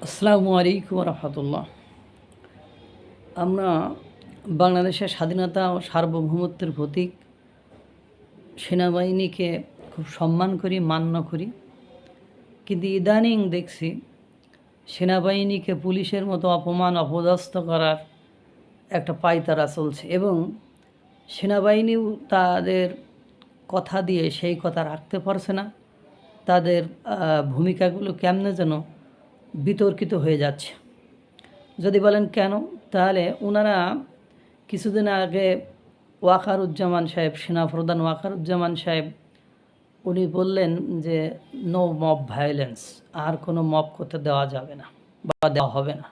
আসসালামু আলাইকুম রহমতুল্লাহ। আমরা বাংলাদেশের স্বাধীনতা ও সার্বভৌমত্বের প্রতীক সেনাবাহিনীকে খুব সম্মান করি, মান্য করি, কিন্তু ইদানিং দেখছি সেনাবাহিনীকে পুলিশের মতো অপমান অপদস্থ করার একটা পায়তারা চলছে এবং সেনাবাহিনীও তাদের কথা দিয়ে সেই কথা রাখতে পারছে না। তাদের ভূমিকাগুলো কেমনে যেন বিতর্কিত হয়ে যাচ্ছে। যদি বলেন কেন, তাহলে ওনারা কিছুদিন আগে ওয়াকারুজ্জামান সাহেব, সেনাপ্রধান ওয়াকারুজ্জামান সাহেব, উনি বললেন যে নো মব ভায়োলেন্স, আর কোনো মব করতে দেওয়া যাবে না বা দেওয়া হবে না,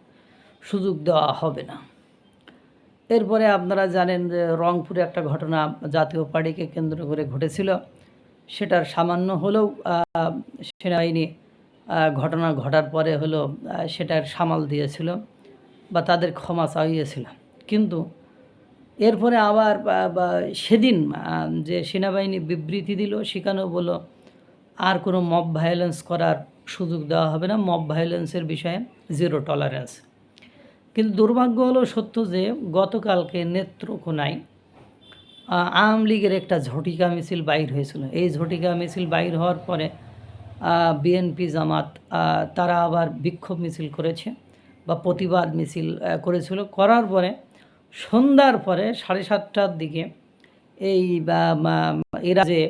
সুযোগ দেওয়া হবে না। এরপরে আপনারা জানেন যে রংপুরে একটা ঘটনা জাতীয় পার্টিকে কেন্দ্র করে ঘটেছিল, সেটার সামান্য হলেও সেনাবাহিনী ঘটনা ঘটার পরে হলো সেটার সামাল দিয়েছিল বা তাদের ক্ষমা চাইয়েছিল। কিন্তু এরপরে আবার সেদিন যে সেনাবাহিনী বিবৃতি দিল, সেখানেও বলল আর কোনো মব ভায়োলেন্স করার সুযোগ দেওয়া হবে না, মব ভায়োলেন্সের বিষয়ে জিরো টলারেন্স। কিন্তু দুর্ভাগ্য হলো সত্য যে গতকালকে নেত্রকোনায় আওয়ামী লীগের একটা ঝটিকা মিছিল বাইর হয়েছিল। এই ঝটিকা মিছিল বাইর হওয়ার পরে বিএনপি জামাত তারা আবার বিক্ষোভ মিছিল করেছে বা প্রতিবাদ মিছিল করেছিল। করার পরে সন্ধ্যার পরে 7:30টার দিকে এই এরা যে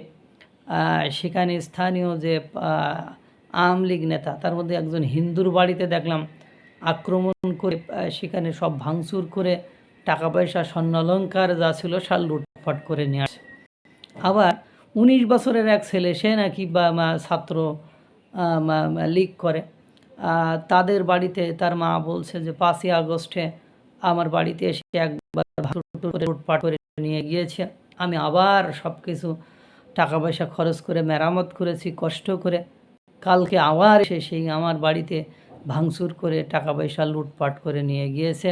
সেখানে স্থানীয় যে আওয়ামী লীগ নেতা, তার মধ্যে একজন হিন্দুর বাড়িতে দেখলাম আক্রমণ করে সেখানে সব ভাঙচুর করে টাকা পয়সা স্বর্ণালঙ্কার যা ছিল সব লুটপাট করে নিয়ে আসে। আবার 19 বছরের এক ছেলে, সে নাকি ছাত্র লীগ করে, তাদের বাড়িতে তার মা বলছে যে 5ই আগস্টে আমার বাড়িতে এসে একবার করে লুটপাট করে নিয়ে গিয়েছে, আমি আবার সব কিছু টাকা পয়সা খরচ করে মেরামত করেছি কষ্ট করে, কালকে আবার এসে সেই আমার বাড়িতে ভাঙচুর করে টাকা পয়সা লুটপাট করে নিয়ে গিয়েছে।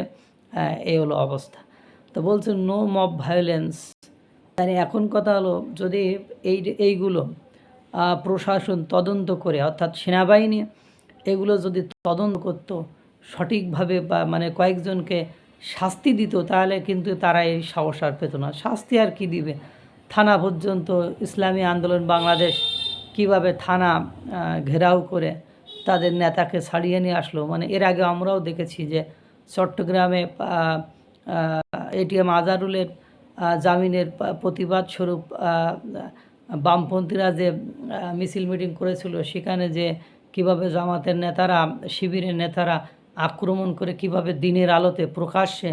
এই হলো অবস্থা। তো বলছে নো মব ভায়োলেন্স। মানে এখন কথা হলো, যদি এইগুলো প্রশাসন তদন্ত করে, অর্থাৎ সেনাবাহিনী এগুলো যদি তদন্ত করতো সঠিকভাবে বা কয়েকজনকে শাস্তি দিত, তাহলে কিন্তু তারা এই সাহস আর পেত না। শাস্তি আর কি দিবে? থানা পর্যন্ত ইসলামী আন্দোলন বাংলাদেশ কিভাবে থানা ঘেরাও করে তাদের নেতাকে ছাড়িয়ে নিয়ে আসলো। এর আগে আমরাও দেখেছি যে চট্টগ্রামে এটিএম আজহারুলের জামিনের প্রতিবাদ স্বরূপ বামপন্থীরা যে মিছিল মিটিং করেছিল, সেখানে যে কিভাবে জামাতের নেতারা, শিবিরের নেতারা আক্রমণ করে কিভাবে দিনের আলোতে প্রকাশ্যে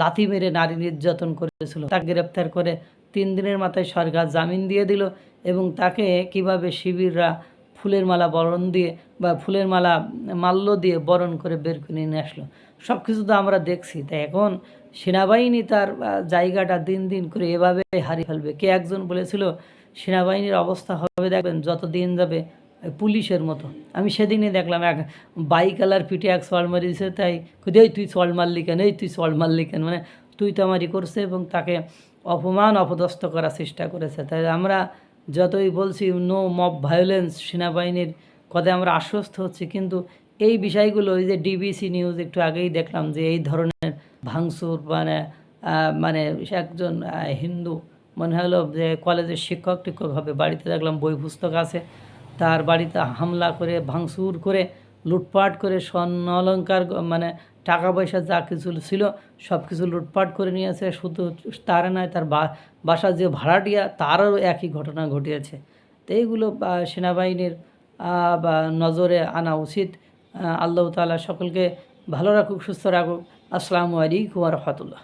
লাথি মেরে নারী নির্যাতন করেছিল, তাকে গ্রেপ্তার করে 3 দিনের মাথায় সরকার জামিন দিয়ে দিল এবং তাকে কিভাবে শিবিররা ফুলের মালা বরণ দিয়ে বা ফুলের মালা মাল্য দিয়ে বরণ করে বের করে নিয়ে আসলো। সব কিছু তো আমরা দেখছি। তাই এখন সেনাবাহিনী তার জায়গাটা দিন দিন করে এভাবে হারিয়ে ফেলবে। কে একজন বলেছিল সেনাবাহিনীর অবস্থা হবে দেখবেন যত দিন যাবে পুলিশের মতো। আমি সেদিনই দেখলাম এক বাইকালার পিঠে এক চড় মারিয়েছে, তাই এই তুই চড় মারলি কেন, এই তুই চড় মারলি কেন, তুই তো আমারই করছে এবং তাকে অপমান অপদস্থ করার চেষ্টা করেছে। তাই আমরা যতই বলছি নো মব ভায়োলেন্স, সেনাবাহিনীর কথায় আমরা আশ্বস্ত হচ্ছি, কিন্তু এই বিষয়গুলো, ওই যে ডিবিসি নিউজ একটু আগেই দেখলাম যে এই ধরনের ভাঙচুর একজন হিন্দু মনে হলো যে কলেজের শিক্ষক টিক্ষক হবে, বাড়িতে দেখলাম বই পুস্তক আছে, তার বাড়িতে হামলা করে ভাঙচুর করে লুটপাট করে স্বর্ণ অলঙ্কার টাকা পয়সা যা কিছু ছিল সব কিছু লুটপাট করে নিয়েছে। শুধু তার নয়, তার বাসার যে ভাড়াটিয়া তারও একই ঘটনা ঘটিয়েছে। তো এইগুলো সেনাবাহিনীর নজরে আনা উচিত। আল্লাহ তাআলা সকলকে ভালো রাখুক, সুস্থ রাখুক। আসসালামু আলাইকুম ওয়া রাহমাতুল্লাহ।